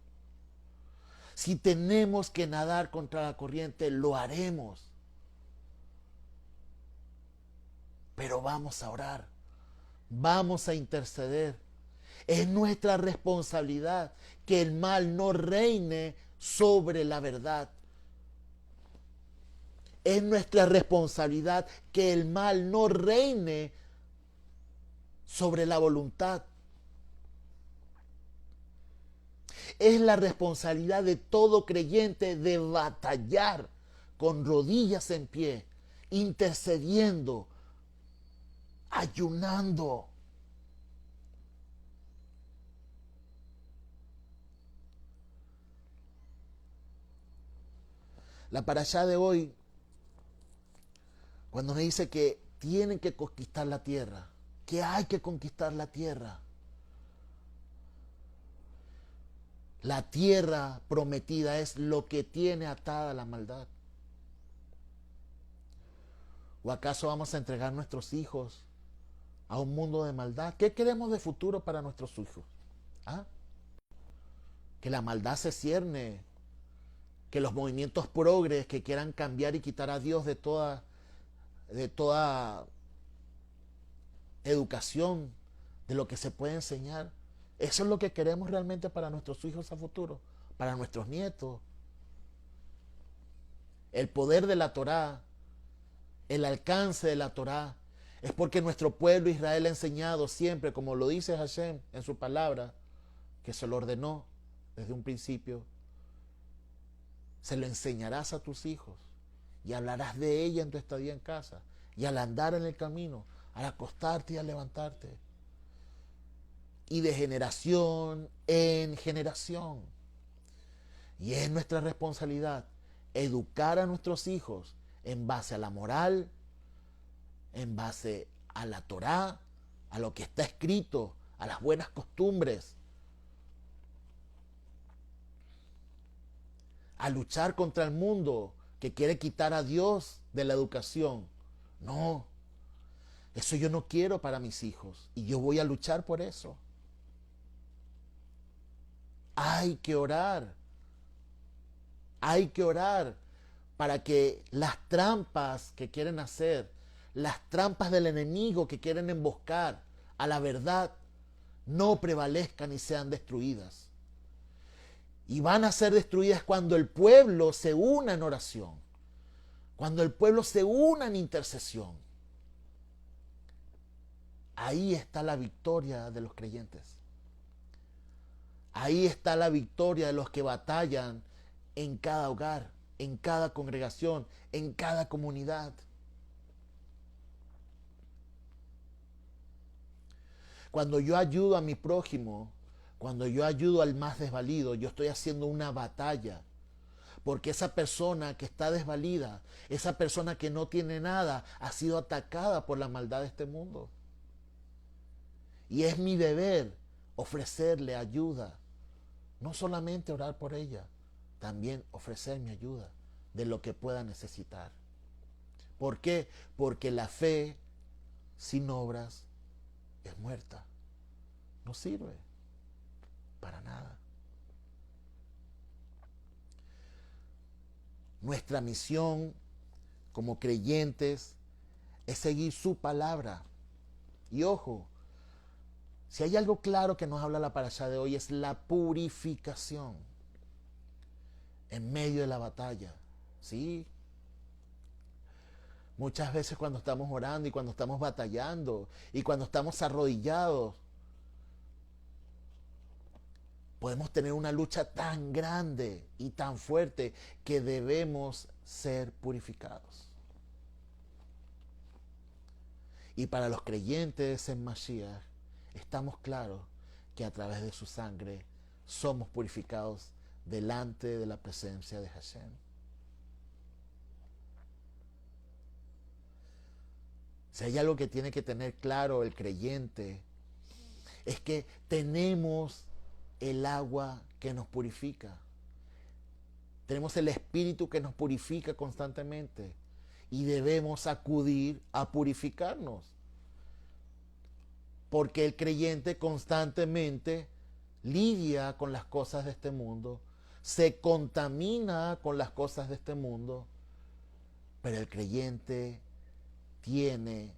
Si tenemos que nadar contra la corriente, lo haremos. Pero vamos a orar, vamos a interceder. Es nuestra responsabilidad que el mal no reine sobre la verdad. Es nuestra responsabilidad que el mal no reine sobre la voluntad. Es la responsabilidad de todo creyente de batallar con rodillas en pie, intercediendo, ayunando. La parashá de hoy, cuando nos dice que tienen que conquistar la tierra, que hay que conquistar la tierra. La tierra prometida es lo que tiene atada la maldad. ¿O acaso vamos a entregar nuestros hijos a un mundo de maldad? ¿Qué queremos de futuro para nuestros hijos? ¿Ah? Que la maldad se cierne, que los movimientos progres que quieran cambiar y quitar a Dios de toda educación, de lo que se puede enseñar. Eso es lo que queremos realmente para nuestros hijos a futuro, para nuestros nietos. El poder de la Torá, el alcance de la Torá, Es porque nuestro pueblo Israel ha enseñado siempre, como lo dice Hashem en su palabra, que se lo ordenó desde un principio. Se lo enseñarás a tus hijos y hablarás de ella en tu estadía en casa y al andar en el camino, al acostarte y al levantarte. Y de generación en generación. Y es nuestra responsabilidad educar a nuestros hijos en base a la moral, en base a la Torá, a lo que está escrito, a las buenas costumbres, a luchar contra el mundo que quiere quitar a Dios de la educación. No, eso yo no quiero para mis hijos y yo voy a luchar por eso. Hay que orar para que las trampas que quieren hacer, las trampas del enemigo que quieren emboscar a la verdad, no prevalezcan y sean destruidas. Y van a ser destruidas cuando el pueblo se una en oración, cuando el pueblo se una en intercesión. Ahí está la victoria de los creyentes. Ahí está la victoria de los que batallan en cada hogar, en cada congregación, en cada comunidad. Cuando yo ayudo a mi prójimo, cuando yo ayudo al más desvalido, yo estoy haciendo una batalla. Porque esa persona que está desvalida, esa persona que no tiene nada, ha sido atacada por la maldad de este mundo. Y es mi deber ofrecerle ayuda. No solamente orar por ella, también ofrecer mi ayuda de lo que pueda necesitar. ¿Por qué? Porque la fe sin obras es muerta. No sirve para nada. Nuestra misión como creyentes es seguir su palabra. Y ojo, si hay algo claro que nos habla la parashá de hoy es la purificación en medio de la batalla. ¿Sí? Muchas veces cuando estamos orando y cuando estamos batallando y cuando estamos arrodillados, podemos tener una lucha tan grande y tan fuerte que debemos ser purificados. Y para los creyentes en Mashiach, estamos claros que a través de su sangre somos purificados delante de la presencia de Hashem. Si hay algo que tiene que tener claro el creyente, es que tenemos el agua que nos purifica. Tenemos el Espíritu que nos purifica constantemente y debemos acudir a purificarnos. Porque el creyente constantemente lidia con las cosas de este mundo, se contamina con las cosas de este mundo, pero el creyente tiene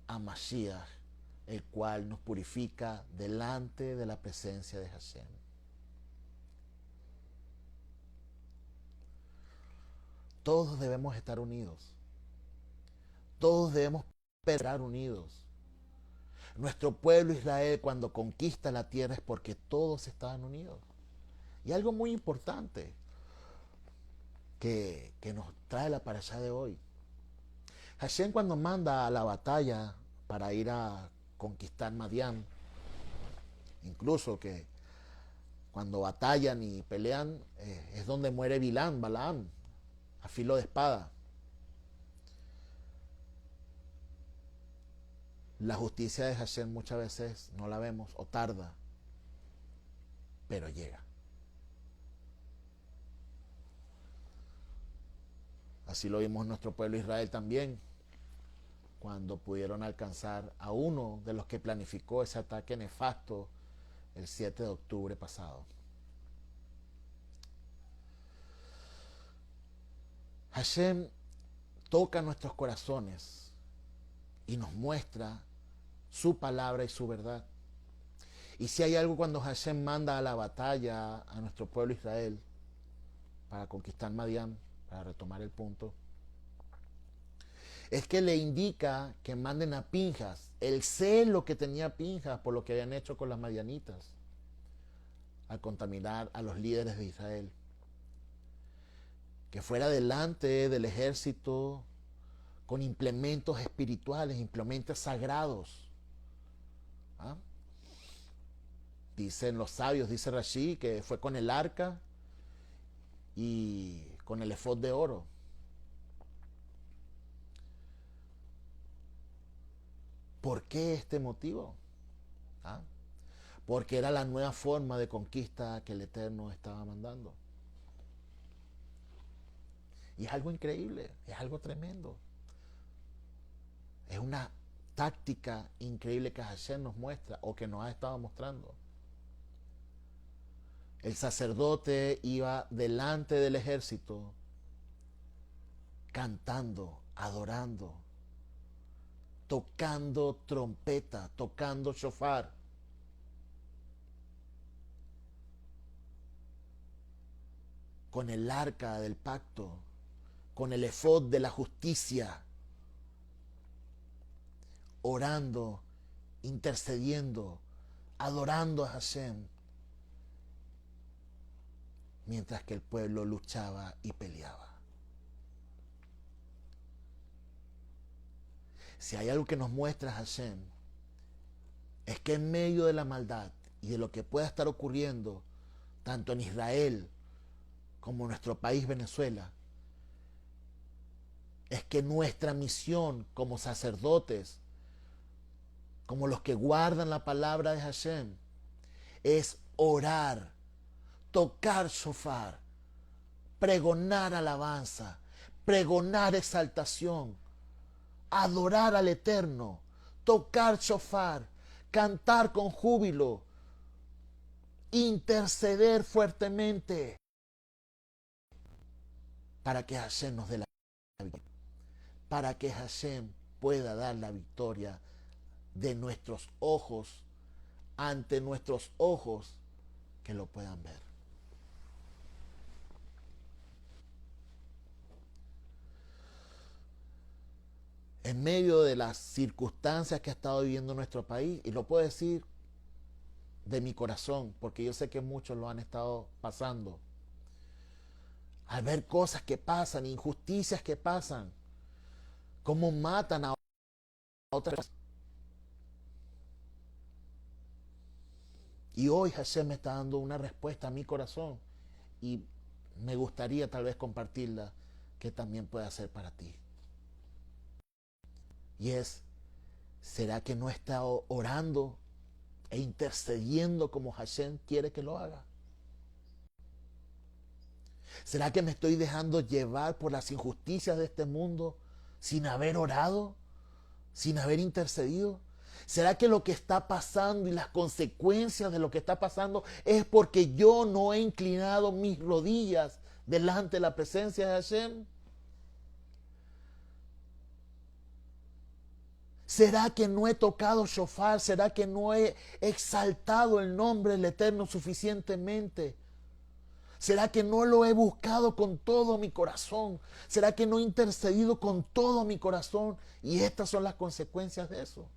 a Mashiach, el cual nos purifica delante de la presencia de Hashem. Todos debemos estar unidos. Todos debemos perseverar unidos. Nuestro pueblo Israel, cuando conquista la tierra, es porque todos estaban unidos. Y algo muy importante que nos trae la parashá de hoy. Hashem, cuando manda a la batalla para ir a conquistar Madián, incluso que cuando batallan y pelean, es donde muere Balaam, a filo de espada. La justicia de Hashem muchas veces no la vemos o tarda, pero llega. Así lo vimos en nuestro pueblo Israel también, cuando pudieron alcanzar a uno de los que planificó ese ataque nefasto el 7 de octubre pasado. Hashem toca nuestros corazones y nos muestra su palabra y su verdad. Y si hay algo cuando Hashem manda a la batalla a nuestro pueblo Israel para conquistar Madián, para retomar el punto, es que le indica que manden a Pinjas, el celo que tenía Pinjas por lo que habían hecho con las madianitas, al contaminar a los líderes de Israel. Que fuera delante del ejército con implementos espirituales, implementos sagrados. ¿Ah? Dicen los sabios, dice Rashi, que fue con el arca y con el efod de oro. ¿Por qué este motivo? ¿Ah? Porque era la nueva forma de conquista que el Eterno estaba mandando. Y es algo increíble, es algo tremendo. Es una táctica increíble que Hashem nos muestra o que nos ha estado mostrando. El sacerdote iba delante del ejército cantando, adorando, tocando trompeta, tocando shofar. Con el arca del pacto, con el efod de la justicia, orando, intercediendo, adorando a Hashem, mientras que el pueblo luchaba y peleaba. Si hay algo que nos muestra Hashem, es que en medio de la maldad y de lo que pueda estar ocurriendo, tanto en Israel como en nuestro país Venezuela, es que nuestra misión como sacerdotes, como los que guardan la palabra de Hashem, es orar, tocar shofar, pregonar alabanza, pregonar exaltación, adorar al Eterno, tocar shofar, cantar con júbilo, interceder fuertemente para que Hashem nos dé la victoria, para que Hashem pueda dar la victoria de nuestros ojos, ante nuestros ojos, que lo puedan ver. En medio de las circunstancias que ha estado viviendo nuestro país, y lo puedo decir de mi corazón, porque yo sé que muchos lo han estado pasando, al ver cosas que pasan, injusticias que pasan, cómo matan a otras personas. Y hoy Hashem me está dando una respuesta a mi corazón y me gustaría tal vez compartirla, que también pueda ser para ti. Y es, ¿será que no he estado orando e intercediendo como Hashem quiere que lo haga? ¿Será que me estoy dejando llevar por las injusticias de este mundo sin haber orado, sin haber intercedido? ¿Será que lo que está pasando y las consecuencias de lo que está pasando es porque yo no he inclinado mis rodillas delante de la presencia de Hashem? ¿Será que no he tocado shofar? ¿Será que no he exaltado el nombre del Eterno suficientemente? ¿Será que no lo he buscado con todo mi corazón? ¿Será que no he intercedido con todo mi corazón? Y estas son las consecuencias de eso.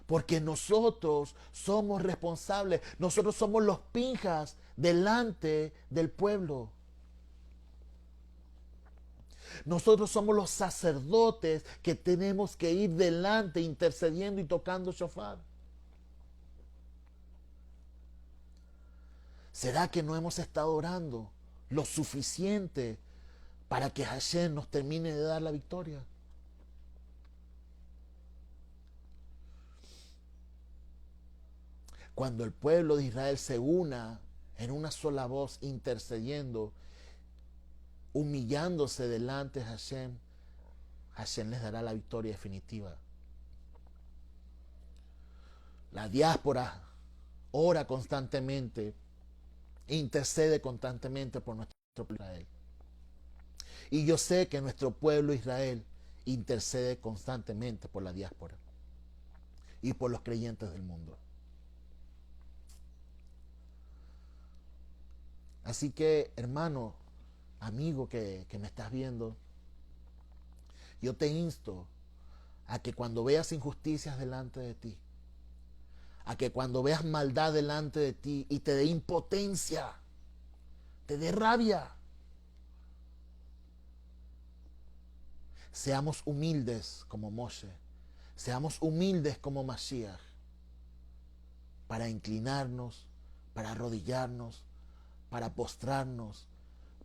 Porque nosotros somos responsables. Nosotros somos los pinjas delante del pueblo. Nosotros somos los sacerdotes que tenemos que ir delante intercediendo y tocando shofar. ¿Será que no hemos estado orando lo suficiente para que Hashem nos termine de dar la victoria? Cuando el pueblo de Israel se una en una sola voz, intercediendo, humillándose delante de Hashem, Hashem les dará la victoria definitiva. La diáspora ora constantemente, intercede constantemente por nuestro pueblo Israel. Y yo sé que nuestro pueblo Israel intercede constantemente por la diáspora y por los creyentes del mundo. Así que, hermano, amigo que me estás viendo, Yo te insto a que cuando veas injusticias delante de ti, a que cuando veas maldad delante de ti y te dé impotencia, te dé rabia, seamos humildes como Moshe, seamos humildes como Mashiach, para inclinarnos, para arrodillarnos, para postrarnos,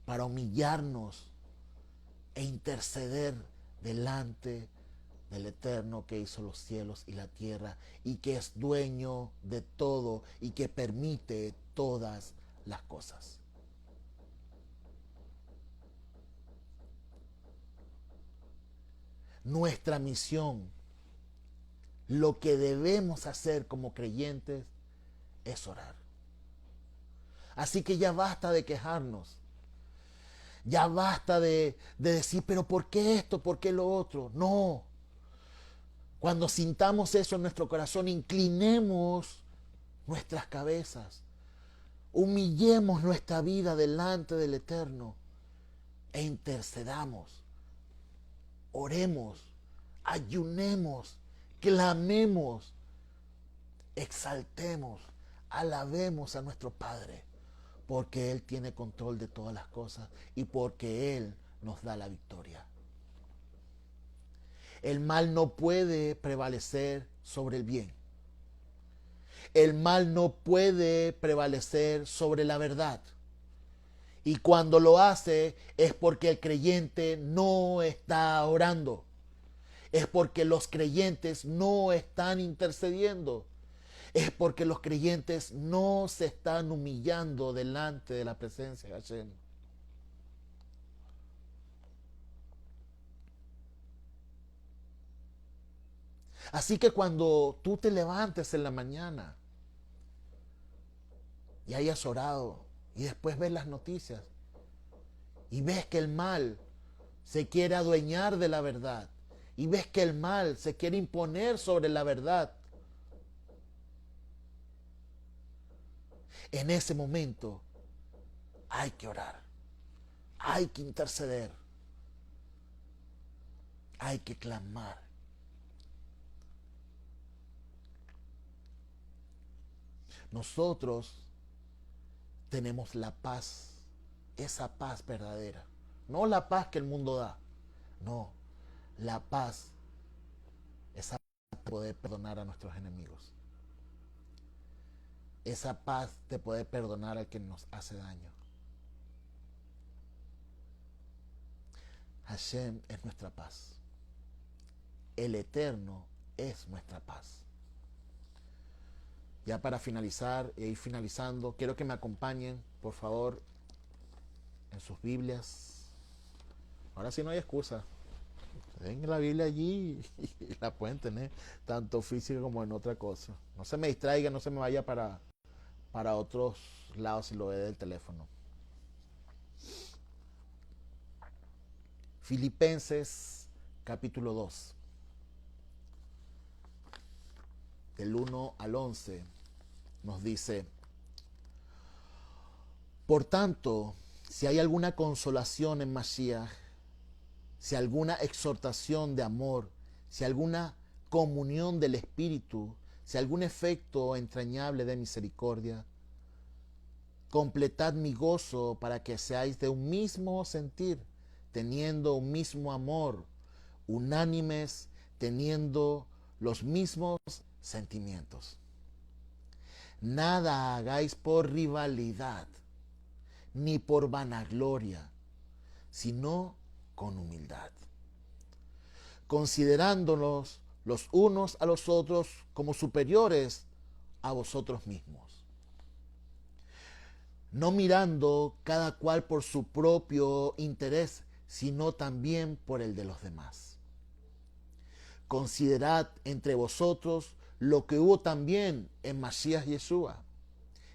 para humillarnos e interceder delante del Eterno que hizo los cielos y la tierra y que es dueño de todo y que permite todas las cosas. Nuestra misión, lo que debemos hacer como creyentes es orar. Así que ya basta de quejarnos. Ya basta de decir, pero ¿por qué esto? ¿Por qué lo otro? No. Cuando sintamos eso en nuestro corazón, inclinemos nuestras cabezas. Humillemos nuestra vida delante del Eterno e intercedamos. Oremos, ayunemos, clamemos, exaltemos, alabemos a nuestro Padre, porque Él tiene control de todas las cosas y porque Él nos da la victoria. El mal no puede prevalecer sobre el bien. El mal no puede prevalecer sobre la verdad. Y cuando lo hace es porque el creyente no está orando. Es porque los creyentes no están intercediendo. Es porque los creyentes no se están humillando delante de la presencia de Hashem. Así que cuando tú te levantes en la mañana y hayas orado y después ves las noticias y ves que el mal se quiere adueñar de la verdad y ves que el mal se quiere imponer sobre la verdad, en ese momento hay que orar, hay que interceder, hay que clamar. Nosotros tenemos la paz, esa paz verdadera, no la paz que el mundo da, no, la paz, esa paz de poder perdonar a nuestros enemigos, esa paz de poder perdonar al que nos hace daño. Hashem es nuestra paz, el Eterno es nuestra paz. Ya para finalizar e ir finalizando, quiero que me acompañen, por favor, en sus Biblias. Ahora sí no hay excusa. Tienen la Biblia allí y la pueden tener tanto física como en otra cosa. No se me distraiga, no se me vaya para otros lados si lo ve del teléfono. Filipenses capítulo 2. Del 1 al 11 nos dice: por tanto, si hay alguna consolación en Mashiach, si alguna exhortación de amor, si alguna comunión del Espíritu, si algún efecto entrañable de misericordia, completad mi gozo para que seáis de un mismo sentir, teniendo un mismo amor, unánimes, teniendo los mismos sentimientos. Nada hagáis por rivalidad, ni por vanagloria, sino con humildad, considerándonos los unos a los otros como superiores a vosotros mismos, no mirando cada cual por su propio interés, sino también por el de los demás. Considerad entre vosotros lo que hubo también en Mashiach Yeshua,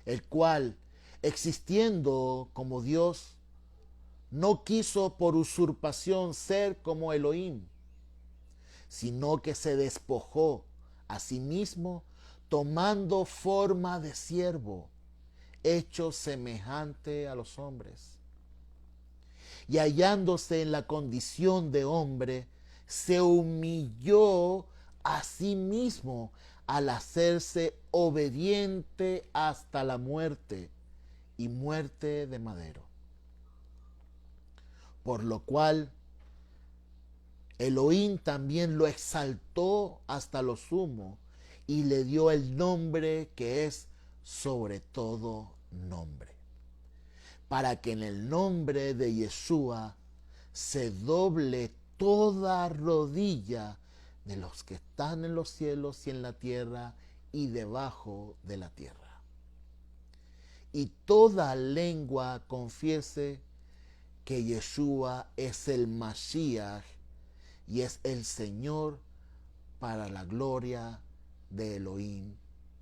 el cual, existiendo como Dios, no quiso por usurpación ser como Elohim, sino que se despojó a sí mismo, tomando forma de siervo, hecho semejante a los hombres. Y hallándose en la condición de hombre, se humilló a sí mismo al hacerse obediente hasta la muerte y muerte de madero. Por lo cual Elohim también lo exaltó hasta lo sumo y le dio el nombre que es sobre todo nombre, para que en el nombre de Yeshua se doble toda rodilla de los que están en los cielos y en la tierra y debajo de la tierra. Y toda lengua confiese que Yeshua es el Mashiach y es el Señor, para la gloria de Elohim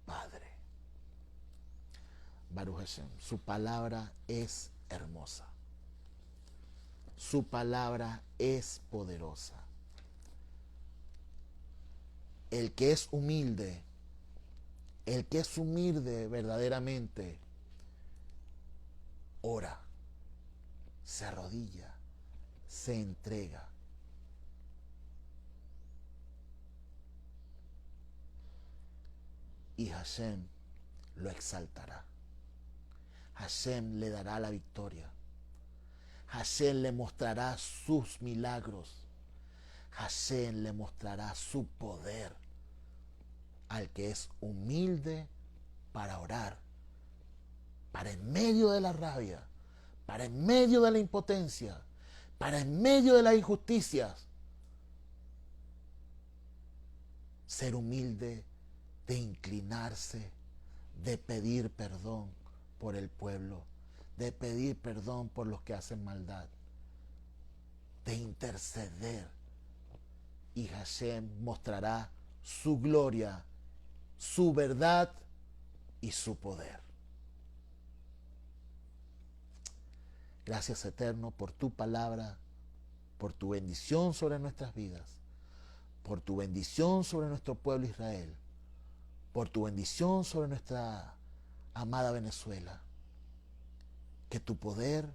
Padre. Baruch Hashem, su palabra es hermosa. Su palabra es poderosa. El que es humilde verdaderamente, ora, se arrodilla, se entrega. Y Hashem lo exaltará. Hashem le dará la victoria. Hashem le mostrará sus milagros. Hashem le mostrará su poder al que es humilde para orar, para en medio de la rabia, para en medio de la impotencia, para en medio de las injusticias, ser humilde, de inclinarse, de pedir perdón por el pueblo, de pedir perdón por los que hacen maldad, de interceder. Y Hashem mostrará su gloria, su verdad y su poder. Gracias, Eterno, por tu palabra, por tu bendición sobre nuestras vidas, por tu bendición sobre nuestro pueblo Israel, por tu bendición sobre nuestra amada Venezuela. Que tu poder,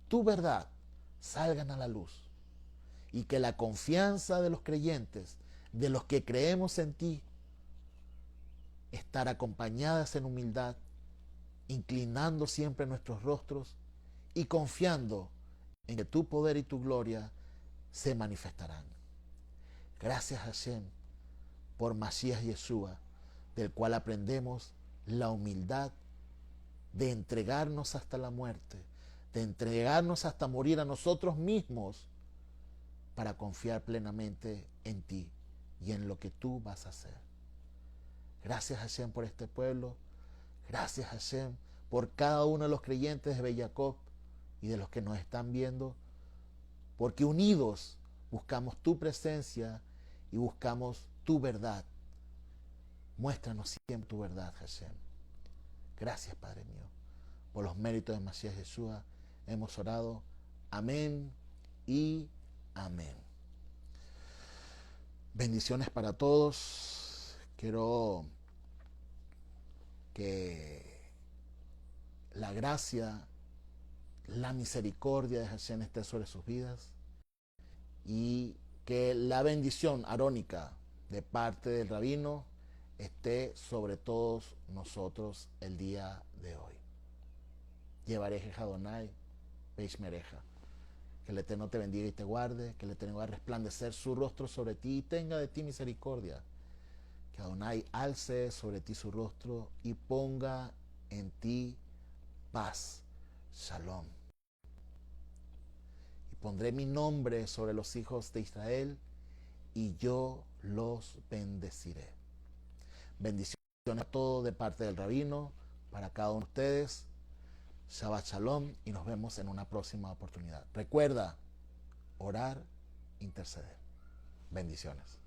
tu verdad, salgan a la luz y que la confianza de los creyentes, de los que creemos en ti, estar acompañadas en humildad, inclinando siempre nuestros rostros y confiando en que tu poder y tu gloria se manifestarán. Gracias, Hashem, por Mashiach Yeshua, del cual aprendemos la humildad de entregarnos hasta la muerte, de entregarnos hasta morir a nosotros mismos para confiar plenamente en ti y en lo que tú vas a hacer. Gracias, Hashem, por este pueblo. Gracias, Hashem, por cada uno de los creyentes de Bellacob y de los que nos están viendo, porque unidos buscamos tu presencia y buscamos tu verdad. Muéstranos siempre tu verdad, Hashem. Gracias, Padre mío. Por los méritos de Mashiach Yeshua hemos orado. Amén y amén. Bendiciones para todos. Quiero que la gracia, la misericordia de Hashem esté sobre sus vidas y que la bendición arónica de parte del rabino esté sobre todos nosotros el día de hoy. Llevareje Adonai, Peishmereja. Que el Eterno te bendiga y te guarde, que el Eterno haga resplandecer su rostro sobre ti y tenga de ti misericordia. Que Adonai alce sobre ti su rostro y ponga en ti paz. Shalom. Y pondré mi nombre sobre los hijos de Israel y yo los bendeciré. Bendiciones a todos de parte del rabino, para cada uno de ustedes. Shabbat Shalom y nos vemos en una próxima oportunidad. Recuerda, orar, interceder. Bendiciones.